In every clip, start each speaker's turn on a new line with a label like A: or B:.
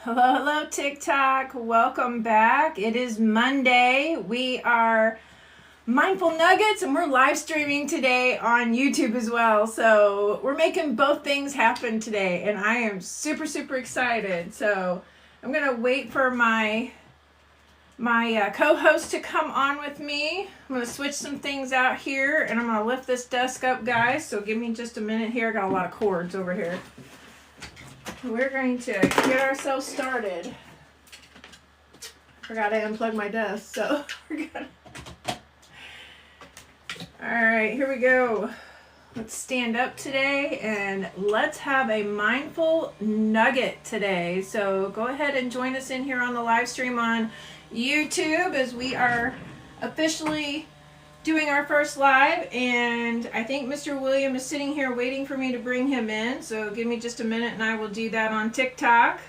A: Hello, hello, TikTok. Welcome back. It is Monday. We are Mindful Nuggets and we're live streaming today on YouTube as well. So we're making both things happen today and I am super, super excited. So I'm going to wait for my co-host to come on with me. I'm going to switch some things out here and I'm going to lift this desk up, guys. So give me just a minute here. I got a lot of cords over here. We're going to get ourselves started. Forgot I unplugged my desk, so we're gonna. All right, here we go. Let's stand up today and let's have a mindful nugget today. So go ahead and join us in here on the live stream on YouTube as we are officially doing our first live, and I think Mr. William is sitting here waiting for me to bring him in, so give me just a minute and I will do that on TikTok.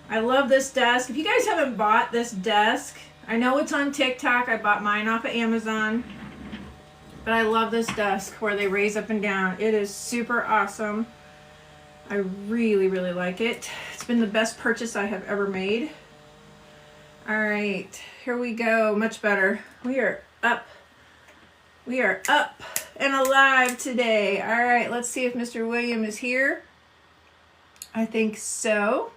A: I love this desk. If you guys haven't bought this desk, I know it's on TikTok. I bought mine off of Amazon, but I love this desk where they raise up and down. It is super awesome. I really, really like it. It's been the best purchase I have ever made. All right, here we go. Much better. We are up and alive today. All right, let's see if Mr. William is here. I think so.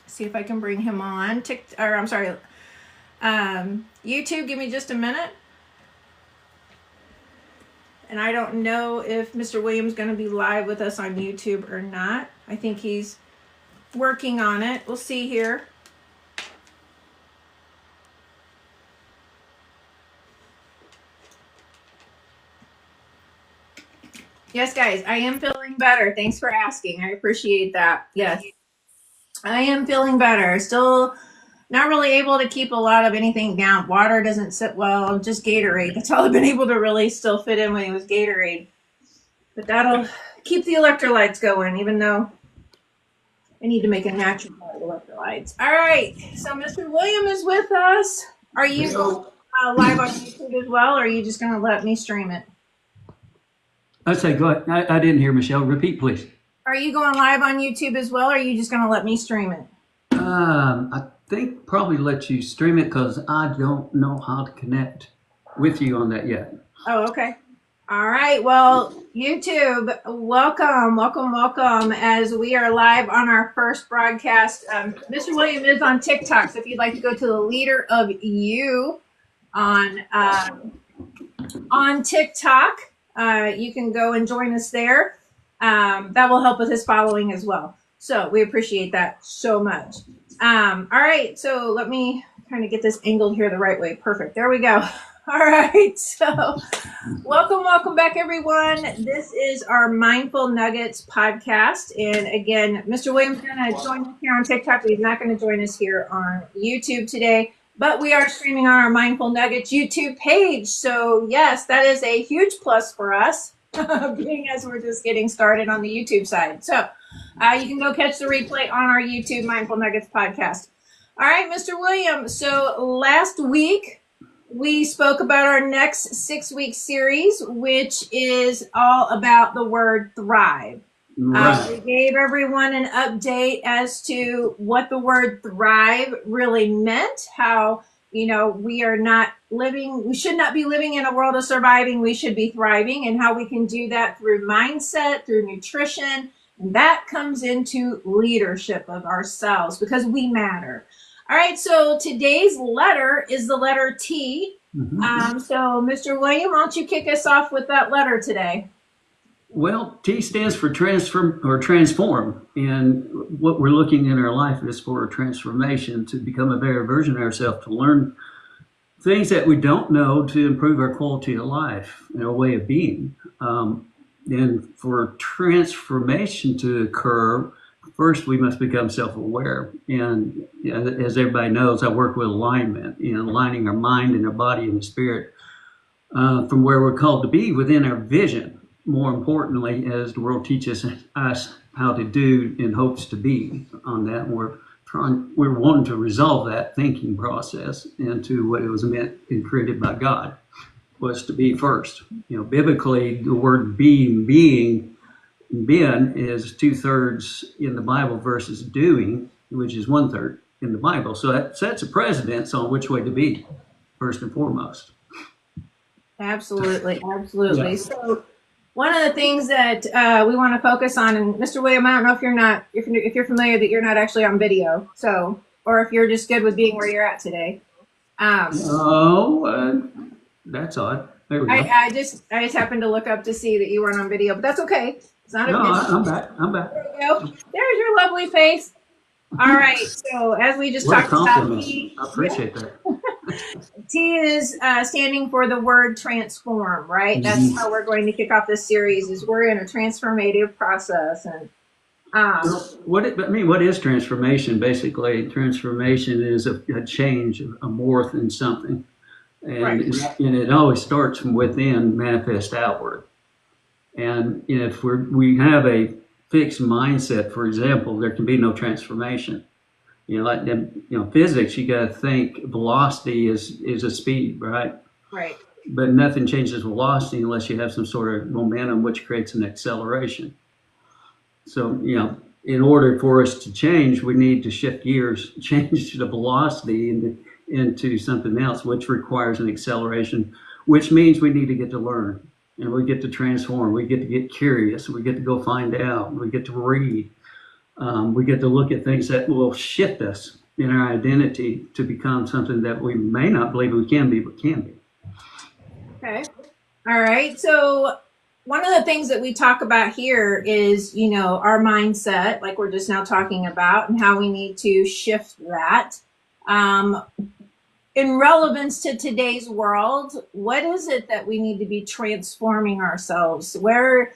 A: See if I can bring him on. YouTube, give me just a minute. And I don't know if Mr. William's going to be live with us on YouTube or not. I think he's working on it. We'll see here. Yes, guys, I am feeling better. Thanks for asking. I appreciate that. Yes, I am feeling better. Still not really able to keep a lot of anything down. Water doesn't sit well, just Gatorade. That's all I've been able to really still fit in when it was Gatorade. But that'll keep the electrolytes going, even though I need to make a natural electrolytes. All right, so Mr. William is with us. Are you live on YouTube as well, or are you just going to let me stream it?
B: I say, go ahead. I didn't hear, Michelle. Repeat, please.
A: Are you going live on YouTube as well, or are you just going to let me stream it?
B: I think probably let you stream it because I don't know how to connect with you on that yet.
A: Oh, okay. All right. Well, YouTube, welcome as we are live on our first broadcast. Mr. William is on TikTok, so if you'd like to go to the Leader of You on TikTok, you can go and join us there. That will help with his following as well. So we appreciate that so much. All right, so let me kind of get this angled here the right way. Perfect. There we go. All right, so welcome back, everyone. This is our Mindful Nuggets podcast. And again, Mr. William's going to join us here on TikTok, but he's not going to join us here on YouTube today. But we are streaming on our Mindful Nuggets YouTube page. So yes, that is a huge plus for us, being as we're just getting started on the YouTube side. So you can go catch the replay on our YouTube Mindful Nuggets podcast. All right, Mr. William. So last week, we spoke about our next 6-week series, which is all about the word thrive.
B: Right.
A: We gave everyone an update as to what the word thrive really meant, how, we should not be living in a world of surviving, we should be thriving, and how we can do that through mindset, through nutrition, and that comes into leadership of ourselves because we matter. All right, so today's letter is the letter T.
B: Mm-hmm.
A: So, Mr. William, why don't you kick us off with that letter today?
B: Well, T stands for transform. And what we're looking in our life is for a transformation to become a better version of ourselves, to learn things that we don't know to improve our quality of life and our way of being. And for transformation to occur, first we must become self-aware. And as everybody knows, I work with alignment, aligning our mind and our body and the spirit from where we're called to be within our vision. More importantly, as the world teaches us how to do in hopes to be on that, we're wanting to resolve that thinking process into what it was meant and created by God, was to be first. Biblically, the word being Being is 2/3 in the Bible versus doing, which is 1/3 in the Bible. So that sets a precedence on which way to be, first and foremost.
A: Absolutely, absolutely.
B: Yeah.
A: So one of the things that we want to focus on, and Mr. William, I don't know if you're not, if you're familiar that you're not actually on video, so, or if you're just good with being where you're at today.
B: Oh, that's odd. There we go.
A: I just happened to look up to see that you weren't on video, but that's okay. It's not.
B: No, I'm back. I'm back.
A: There we go. There's your lovely face. All right. So as we just
B: What a
A: talked about,
B: compliment. I appreciate that.
A: T is standing for the word transform, right? That's how we're going to kick off this series. Is we're in a transformative process, and
B: what is transformation? Basically, transformation is a change, a morph in something, and
A: Right.
B: and it always starts from within, manifest outward. And if we have a fixed mindset, for example, there can be no transformation. Like physics, you got to think velocity is a speed, right?
A: Right.
B: But nothing changes velocity unless you have some sort of momentum, which creates an acceleration. So, in order for us to change, we need to shift gears, change the velocity into something else, which requires an acceleration, which means we need to get to learn, and we get to transform. We get to get curious. We get to go find out. We get to read. We get to look at things that will shift us in our identity to become something that we may not believe we can be, but can be.
A: Okay. All right. So one of the things that we talk about here is, our mindset, like we're just now talking about, and how we need to shift that. In relevance to today's world, what is it that we need to be transforming ourselves? Where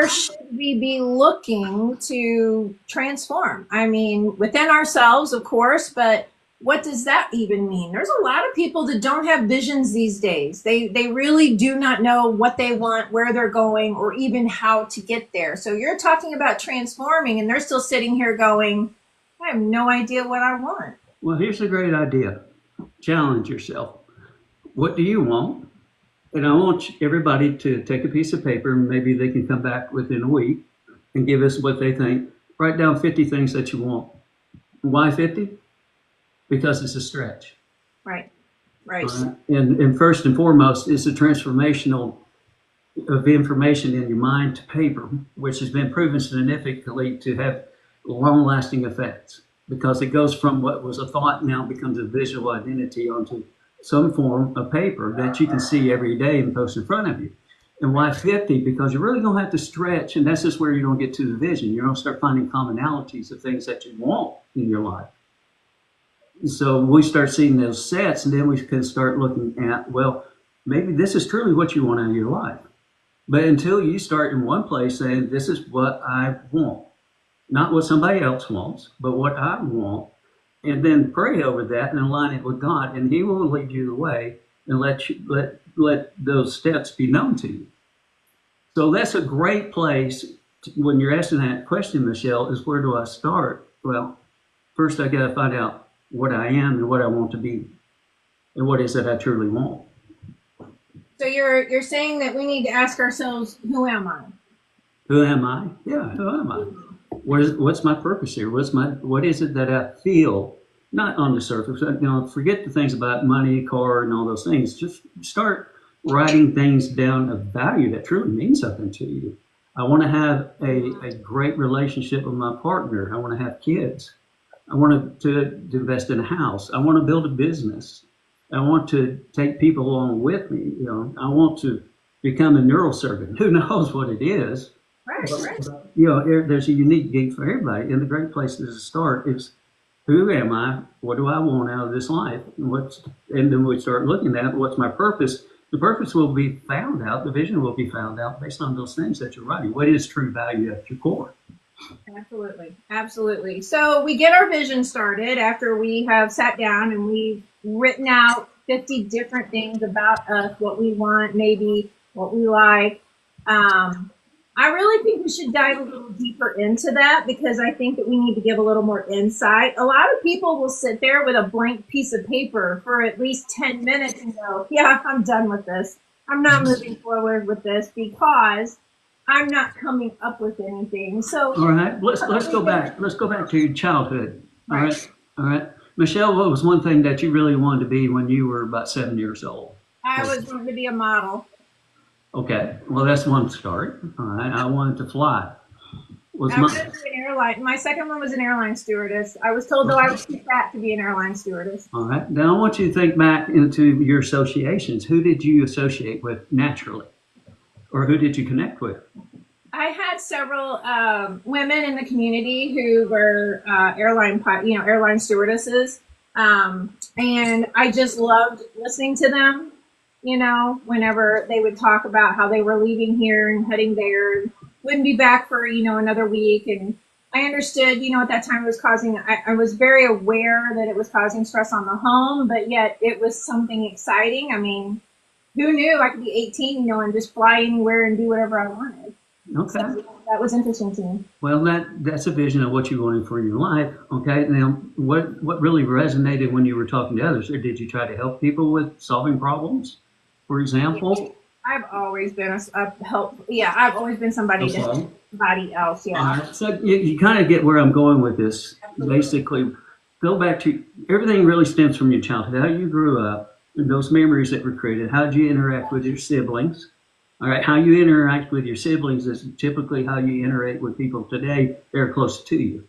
A: should we be looking to transform? I mean, within ourselves, of course, but what does that even mean? There's a lot of people that don't have visions these days. They really do not know what they want, where they're going, or even how to get there. So you're talking about transforming, and they're still sitting here going, I have no idea what I want.
B: Well, here's a great idea. Challenge yourself. What do you want? And I want everybody to take a piece of paper, and maybe they can come back within a week and give us what they think. Write down 50 things that you want. Why 50? Because it's a stretch.
A: Right. Right.
B: And first and foremost, it's a transformational of information in your mind to paper, which has been proven significantly to have long-lasting effects, because it goes from what was a thought now becomes a visual identity onto some form of paper that you can see every day and post in front of you. And why 50? Because you're really going to have to stretch, and that's just where you're going to get to the vision. You're going to start finding commonalities of things that you want in your life. So we start seeing those sets, and then we can start looking at, well, maybe this is truly what you want out of your life. But until you start in one place saying, this is what I want, not what somebody else wants, but what I want, and then pray over that and align it with God, and He will lead you the way and let those steps be known to you. So that's a great place when you're asking that question, Michelle, is where do I start? Well, first I got to find out what I am and what I want to be, and what is it I truly want.
A: So you're saying that we need to ask ourselves, who am I?
B: Who am I? Yeah, who am I? What's my purpose here? What is it that I feel? Not on the surface. Forget the things about money, car, and all those things. Just start writing things down of value that truly means something to you. I want to have a great relationship with my partner. I want to have kids. I want to invest in a house. I want to build a business. I want to take people along with me. I want to become a neurosurgeon. Who knows what it is?
A: Right.
B: There's a unique gig for everybody. And the great place to start is, who am I? What do I want out of this life? And then we start looking at what's my purpose. The purpose will be found out. The vision will be found out based on those things that you're writing. What is true value at your core?
A: Absolutely. Absolutely. So we get our vision started after we have sat down and we've written out 50 different things about us, what we want, maybe what we like. I really think we should dive a little deeper into that, because I think that we need to give a little more insight. A lot of people will sit there with a blank piece of paper for at least 10 minutes and go, yeah, I'm done with this. I'm not moving forward with this, because I'm not coming up with anything. So,
B: All right, let's go back. Let's go back to your childhood. All
A: right.
B: right, all right. Michelle, what was one thing that you really wanted to be when you were about 7 years old?
A: I
B: Or-
A: was wanting to be a model.
B: Okay, well that's one start. All right, I wanted to fly. Was
A: I
B: my
A: wanted to be an airline. My second one was an airline stewardess. I was told though I was too fat to be an airline stewardess.
B: all right? Now I want you to think back into your associations. Who did you associate with naturally, or who did you connect with?
A: I had several women in the community who were airline stewardesses, and I just loved listening to them. Whenever they would talk about how they were leaving here and heading there, and wouldn't be back for another week, and I understood, at that time it was causing. I was very aware that it was causing stress on the home, but yet it was something exciting. I mean, who knew I could be 18, and just fly anywhere and do whatever I wanted. So
B: Okay.
A: that was interesting to me.
B: Well, that's a vision of what you wanted for your life. Okay. Now, what really resonated when you were talking to others? Or did you try to help people with solving problems, for example?
A: I've always been a help. Yeah, I've always been somebody to help
B: Okay.
A: somebody else.
B: All
A: Yeah,
B: right. So you kind of get where I'm going with this.
A: absolutely.
B: Basically, go back to everything really stems from your childhood, how you grew up, and those memories that were created. How did you interact with your siblings? All right. How you interact with your siblings is typically how you interact with people today that are close to you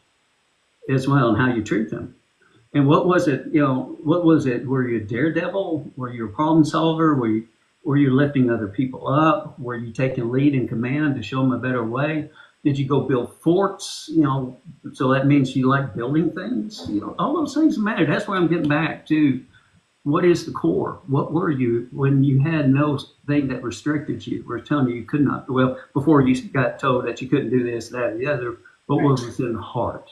B: as well, and how you treat them. And what was it? What was it? Were you a daredevil? Were you a problem solver? Were you lifting other people up? Were you taking lead and command to show them a better way? Did you go build forts? So that means you like building things. All those things matter. That's why I'm getting back to what is the core. What were you when you had no thing that restricted you? We're telling you could not. Well, before you got told that you couldn't do this, that, or the other. What
A: Right,
B: was in the heart?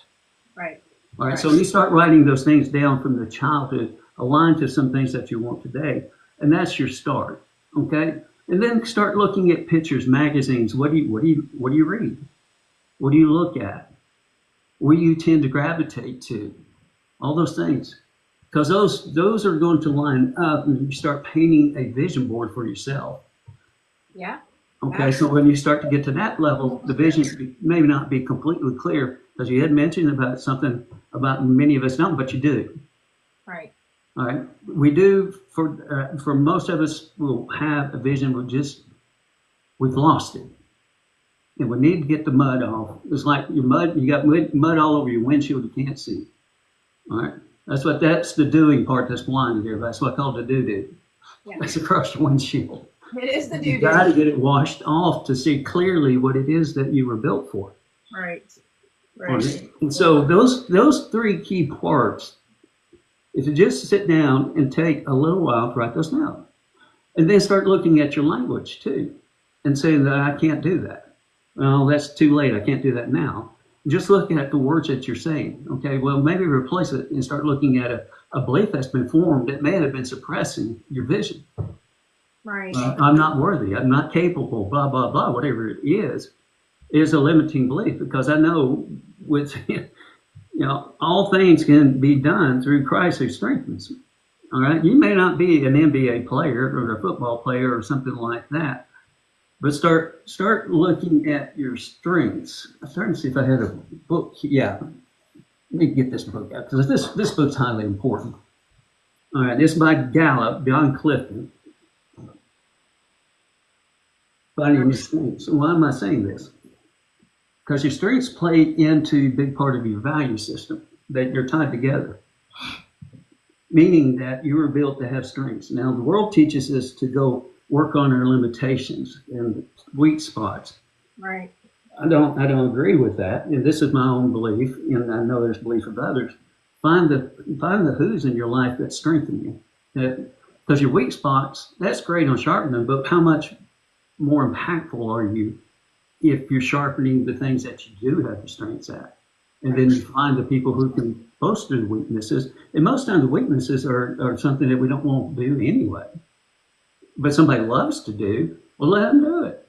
A: right,
B: All right,
A: right,
B: so you start writing those things down from the childhood, aligned to some things that you want today, and that's your start. Okay, and then start looking at pictures, magazines. What do you read? What do you look at? What do you tend to gravitate to? All those things, because those are going to line up, and you start painting a vision board for yourself.
A: yeah,
B: Okay, so
A: absolutely.
B: when you start to get to that level, the vision may not be completely clear, because you had mentioned about something about many of us don't, but you do.
A: Right,
B: All right, we do. For most of us, we'll have a vision. We've lost it, and we need to get the mud off. It's like your mud. You got mud all over your windshield. You can't see. All right, that's the doing part that's blinded here. That's what I call the doo doo.
A: yeah.
B: That's across your windshield.
A: It is the
B: You
A: doo
B: got
A: doo.
B: to get it washed off to see clearly what it is that you were built for.
A: Right,
B: All
A: right,
B: right? And so those three key parts, if you just sit down and take a little while to write those down, and then start looking at your language too, and saying that I can't do that. Well, that's too late. I can't do that now. Just look at the words that you're saying. Okay, well, maybe replace it and start looking at a belief that's been formed that may have been suppressing your vision.
A: right,
B: I'm not worthy. I'm not capable. Blah blah blah. Whatever it is a limiting belief, because I know with all things can be done through Christ who strengthens me. All right, you may not be an NBA player or a football player or something like that, but start looking at your strengths. I'm starting to see if I had a book. Yeah, let me get this book out, because this book's highly important. All right, this is by Gallup, John Clifton. Finding your strengths. Why am I saying this? Because your strengths play into a big part of your value system, that you're tied together, meaning that you were built to have strengths. Now, the world teaches us to go work on our limitations and weak spots.
A: right,
B: I don't agree with that, and this is my own belief, and I know there's belief of others. Find the who's in your life that strengthen you. Because your weak spots, that's great on sharpening, but how much more impactful are you if you're sharpening the things that you do have the strengths at? And then you find the people who can boast of the weaknesses. And most times the weaknesses are something that we don't want to do anyway. But somebody loves to do, well, let them do it.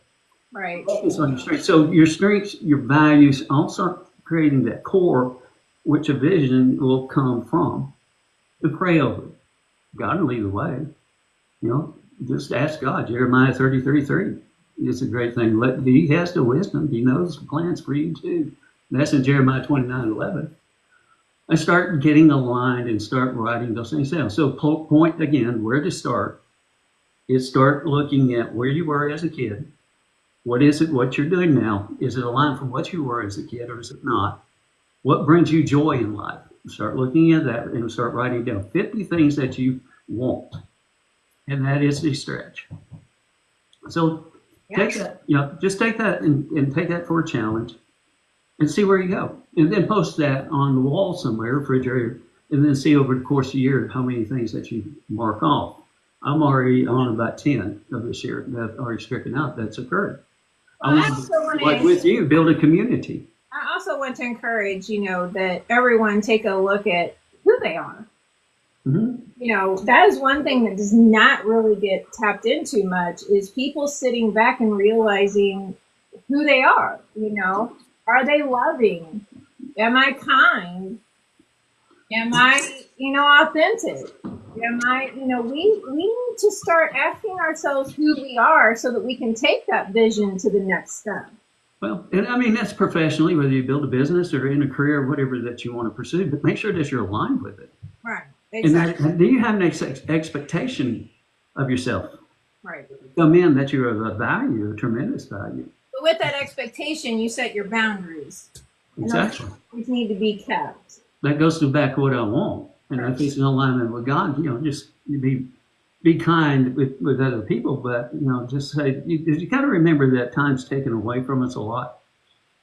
A: right,
B: Focus on your strengths. So your strengths, your values, also creating that core, which a vision will come from. And pray over it. God will lead the way. Just ask God. Jeremiah 30:33. It's a great thing. He has the wisdom. He knows the plans for you too. And that's in Jeremiah 29:11. And start getting aligned and start writing those things down. So point again, where to start is start looking at where you were as a kid. What is it, what you're doing now? Is it aligned from what you were as a kid or is it not? What brings you joy in life? Start looking at that and start writing down 50 things that you want. And that is the stretch. So take that, just take that and take that for a challenge and see where you go. And then post that on the wall somewhere, refrigerator, and then see over the course of the year how many things that you mark off. I'm already on about 10 of this year that are already stricken out that's occurred.
A: Well,
B: I want to, like with you, build a community.
A: I also want to encourage, that everyone take a look at who they are.
B: Mm-hmm.
A: That is one thing that does not really get tapped into much is people sitting back and realizing who they are. Are they loving? Am I kind? Am I, authentic? Am I, we need to start asking ourselves who we are so that we can take that vision to the next step.
B: Well, and I mean, that's professionally, whether you build a business or in a career, whatever that you want to pursue, but make sure that you're aligned with it.
A: Right. Exactly.
B: And do you have an expectation of yourself?
A: Right.
B: Come in that you're of a value, a tremendous value.
A: But with that expectation, you set your boundaries.
B: Exactly.
A: Which need to be kept.
B: That goes to back to what I want. And if it's in alignment with God, just be kind with other people, but just say you got to remember that time's taken away from us a lot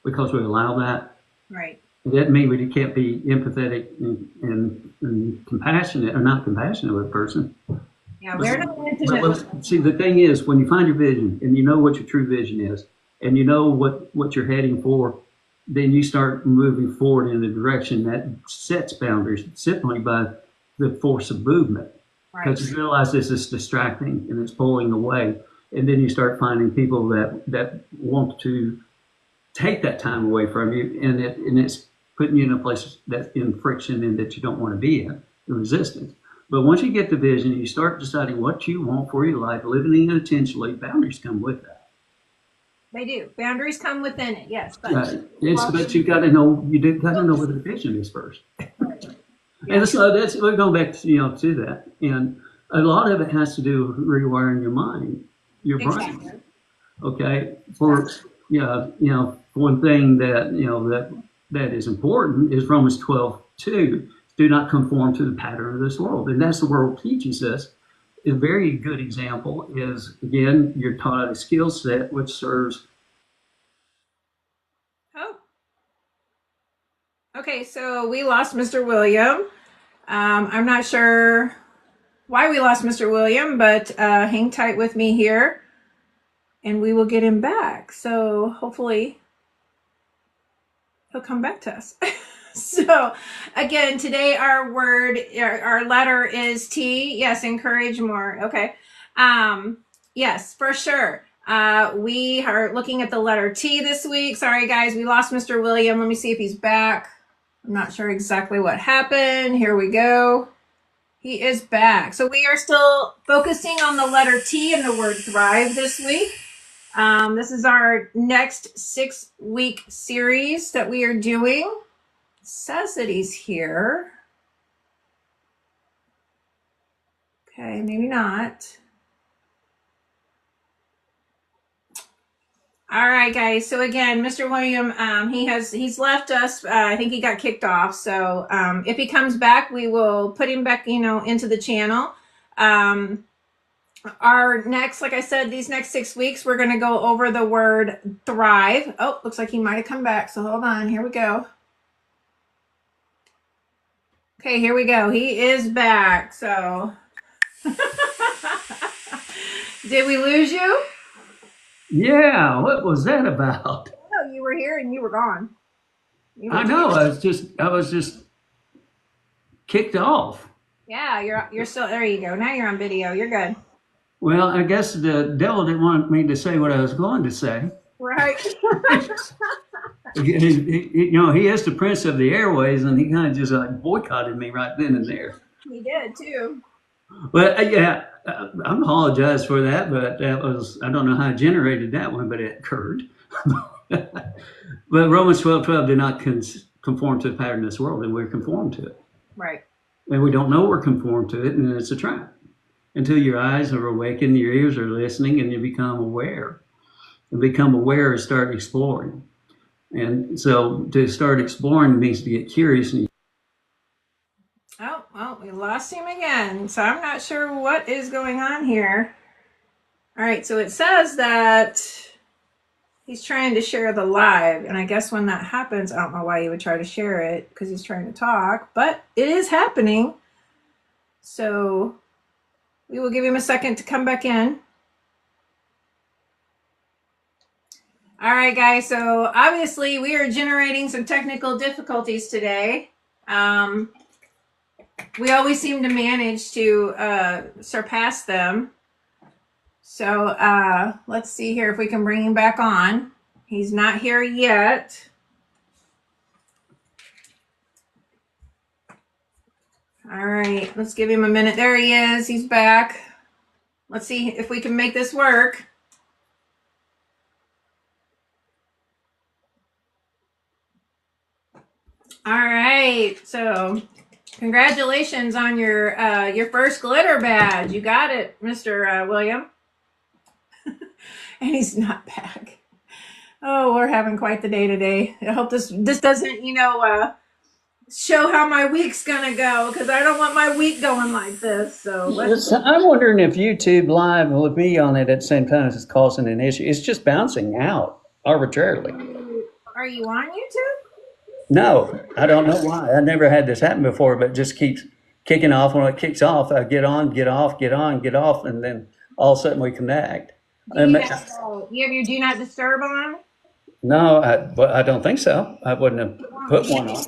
B: because we allow that.
A: Right.
B: It doesn't mean we can't be empathetic and compassionate, or not compassionate with a person.
A: Yeah, we're not intimate.
B: See, the thing is, when you find your vision and you know what your true vision is, and you know what you're heading for, then you start moving forward in a direction that sets boundaries simply by the force of movement. Because you realize this is distracting and it's pulling away. And then you start finding people that want to take that time away from you, and it's putting you in a place that's in friction and that you don't want to be in resistance. But once you get the vision, you start deciding what you want for your life, living it intentionally, boundaries come with that.
A: They do. Boundaries come within it, yes. But
B: but you got to know what the vision is first.
A: Right.
B: And so we're going back to that, and a lot of it has to do with rewiring your mind, your brain. Okay, for one thing that is important is Romans 12:2. Do not conform to the pattern of this world, and that's the world teaches us. A very good example is, again, you're taught a skill set which serves.
A: Oh. Okay, so we lost Mr. William. I'm not sure why we lost Mr. William, but hang tight with me here and we will get him back. So hopefully he'll come back to us. So again, today our letter is T. Yes, encourage more. Okay. Yes, for sure. We are looking at the letter T this week. Sorry guys, we lost Mr. William. Let me see if he's back. I'm not sure exactly what happened. Here we go. He is back. So we are still focusing on the letter T and the word thrive this week. This is our next 6-week series that we are doing. It says that he's here. Okay, maybe not. All right, guys. So again, Mr. William, he's left us. I think he got kicked off. So if he comes back, we will put him back, into the channel. Our next, like I said, these next 6 weeks, we're going to go over the word thrive. Oh, looks like he might have come back. So hold on. Here we go. Okay, here we go. He is back. So did we lose you?
B: Yeah, what was that about?
A: No, you were here and you were gone.
B: I know. I was just kicked off.
A: Yeah, you're still there. You go. Now you're on video. You're good.
B: Well, I guess the devil didn't want me to say what I was going to say.
A: Right.
B: He is the prince of the airways, and he kind of just boycotted me right then and there.
A: He did too.
B: Well, yeah, I apologize for that, but that was, I don't know how I generated that one, but it occurred. But Romans 12:12 did not conform to the pattern of this world, and we're conformed to it.
A: Right.
B: And we don't know we're conformed to it, and it's a trap. Until your eyes are awakened, your ears are listening, and you become aware. And become aware and start exploring. And so to start exploring means to get curious. And
A: Oh, well, we lost him again. So I'm not sure what is going on here. All right, so it says that he's trying to share the live. And I guess when that happens, I don't know why he would try to share it because he's trying to talk, but it is happening. So we will give him a second to come back in. All right, guys. So obviously we are generating some technical difficulties today. We always seem to manage to surpass them. So let's see here if we can bring him back on. He's not here yet. All right, let's give him a minute. There he is. He's back. Let's see if we can make this work. All right, so congratulations on your first glitter badge. You got it, Mr. William. And he's not back. Oh, we're having quite the day today. I hope this doesn't, show how my week's gonna go, because I don't want my week going like this. So
B: I'm wondering if YouTube Live with me on it at the same time is causing an issue. It's just bouncing out arbitrarily.
A: Are you on YouTube?
B: No, I don't know why. I never had this happen before, but it just keeps kicking off. When it kicks off, I get on, get off, get on, get off, and then all of a sudden we connect.
A: Do you have your do not disturb on?
B: No, I don't think so. I wouldn't have put one on.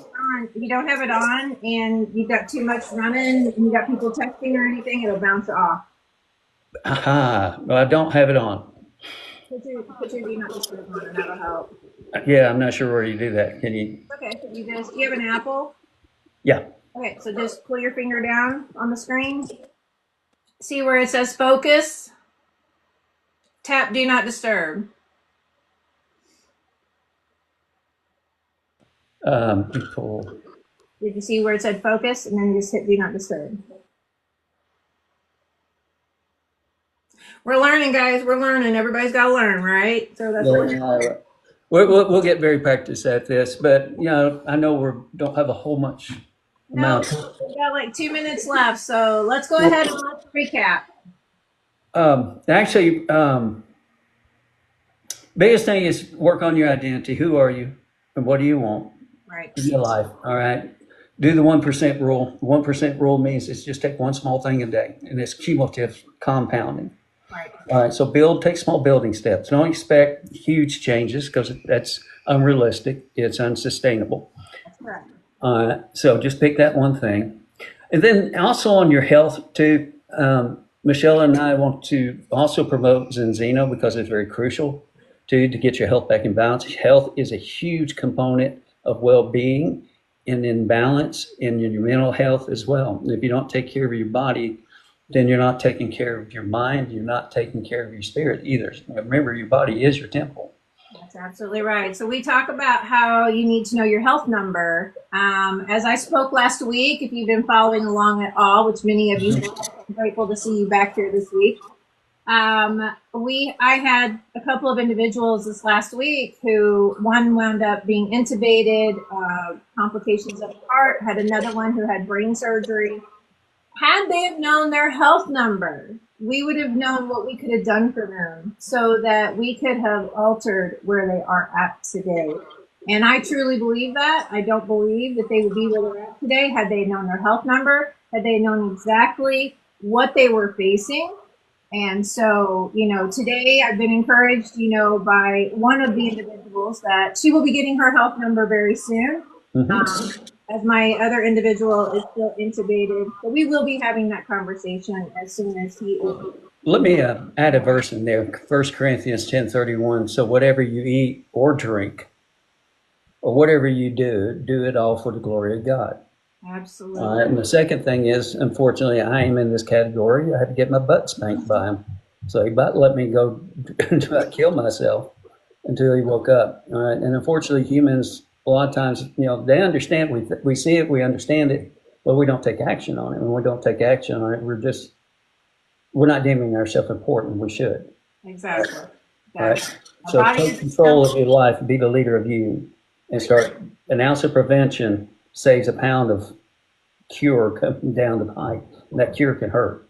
A: If you don't have it on and you've got too much running and you got people texting or anything, it'll bounce off.
B: Aha. Well, I don't have it on.
A: Put your do not disturb on and that'll help.
B: Yeah, I'm not sure where you do that. Can you?
A: Okay, so do you have an Apple?
B: Yeah.
A: Okay, so just pull your finger down on the screen. See where it says focus? Tap do not disturb.
B: Cool.
A: Did you see where it said focus? And then you just hit do not disturb. We're learning, guys. We're learning. Everybody's got to learn, right? So that's
B: we'll get very practiced at this, but I know we don't have a whole much amount.
A: We got like 2 minutes left, so let's go ahead and let's recap.
B: Actually, biggest thing is work on your identity. Who are you, and what do you want?
A: Right.
B: In your life. All right. Do the 1% rule. The 1% rule means it's just take one small thing a day, and it's cumulative compounding.
A: Right.
B: All right. So take small building steps. Don't expect huge changes because that's unrealistic. It's unsustainable.
A: That's correct.
B: So just pick that one thing. And then also on your health too, Michelle and I want to also promote Zenzino because it's very crucial to get your health back in balance. Health is a huge component of well-being and in balance in your mental health as well. If you don't take care of your body, then you're not taking care of your mind. You're not taking care of your spirit either. Remember, your body is your temple.
A: That's absolutely right. So we talk about how you need to know your health number. As I spoke last week, if you've been following along at all, which many of you have, I'm grateful to see you back here this week. I had a couple of individuals this last week who one wound up being intubated, complications of the heart, had another one who had brain surgery. Had they have known their health number, we would have known what we could have done for them so that we could have altered where they are at today. And I truly believe that. I don't believe that they would be where they're at today had they known their health number, had they known exactly what they were facing. And so, today I've been encouraged, by one of the individuals that she will be getting her health number very soon. As my other individual is still intubated. So we will be having that conversation as soon as he is.
B: Let me add a verse in there, 1 Corinthians 10:31. So whatever you eat or drink, or whatever you do, do it all for the glory of God.
A: Absolutely.
B: And the second thing is, unfortunately, I am in this category. I had to get my butt spanked by him. So he about let me go try to kill myself until he woke up. And unfortunately, humans, a lot of times, they understand, we see it, we understand it, but we don't take action on it. When we don't take action on it, we're not deeming ourselves important. We should.
A: Exactly.
B: Right?
A: Our
B: So
A: body
B: take
A: is
B: control of your life, be the leader of you, and start. An ounce of prevention saves a pound of cure coming down the pipe. And that cure can hurt.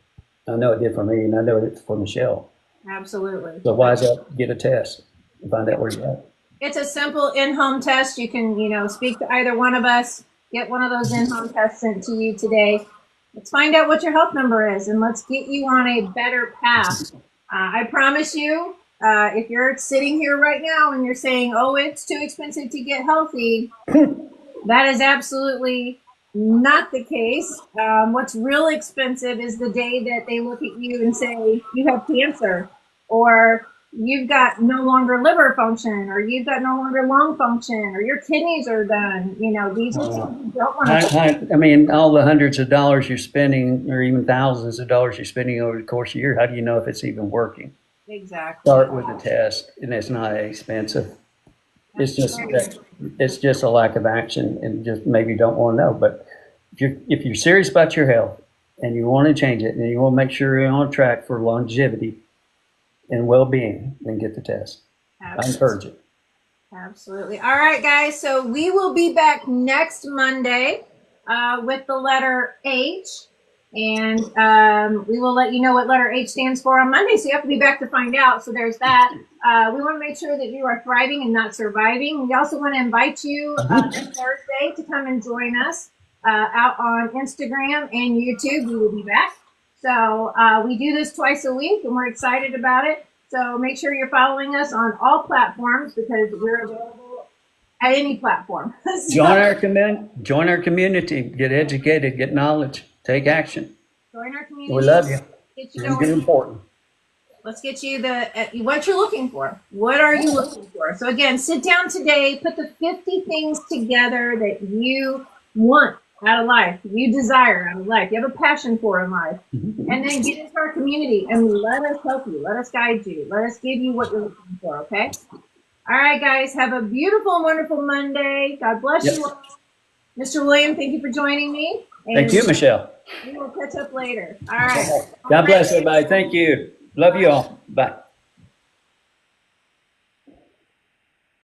B: I know it did for me, and I know it did for Michelle.
A: Absolutely.
B: So why is that? Get a test and find out where you're at.
A: It's a simple in-home test. You can, speak to either one of us, get one of those in-home tests sent to you today. Let's find out what your health number is, and let's get you on a better path. I promise you, if you're sitting here right now and you're saying, oh, it's too expensive to get healthy, that is absolutely not the case. What's real expensive is the day that they look at you and say, you have cancer, or you've got no longer liver function, or you've got no longer lung function, or your kidneys are done. These are things you don't want to.
B: I mean, all the hundreds of dollars you're spending, or even thousands of dollars you're spending over the course of a year, how do you know if it's even working?
A: Exactly.
B: Start with a test, and it's not expensive. It's just a lack of action, and just maybe you don't want to know. But if you're serious about your health and you want to change it, and you want to make sure you're on track for longevity and well-being, then get the test. I encourage it.
A: Absolutely. All right, guys. So we will be back next Monday with the letter H. And we will let you know what letter H stands for on Monday. So you have to be back to find out. So there's that. We want to make sure that you are thriving and not surviving. We also want to invite you this Thursday to come and join us out on Instagram and YouTube. We will be back. So we do this twice a week, and we're excited about it. So make sure you're following us on all platforms, because we're available at any platform. So,
B: Join our community. Get educated. Get knowledge. Take action.
A: Join our community.
B: We love you.
A: It's
B: important.
A: Let's get you what you're looking for. What are you looking for? So again, sit down today, put the 50 things together that you want out of life, you desire out of life, you have a passion for in life, and then get into our community and let us help you, let us guide you, let us give you what you're looking for. Okay. All right, guys, have a beautiful and wonderful Monday. God bless you all. Mr. William, thank you for joining me.
B: Thank you, Michelle.
A: We will catch up later. All right.
B: God bless everybody. Thank you. Love you all. Bye.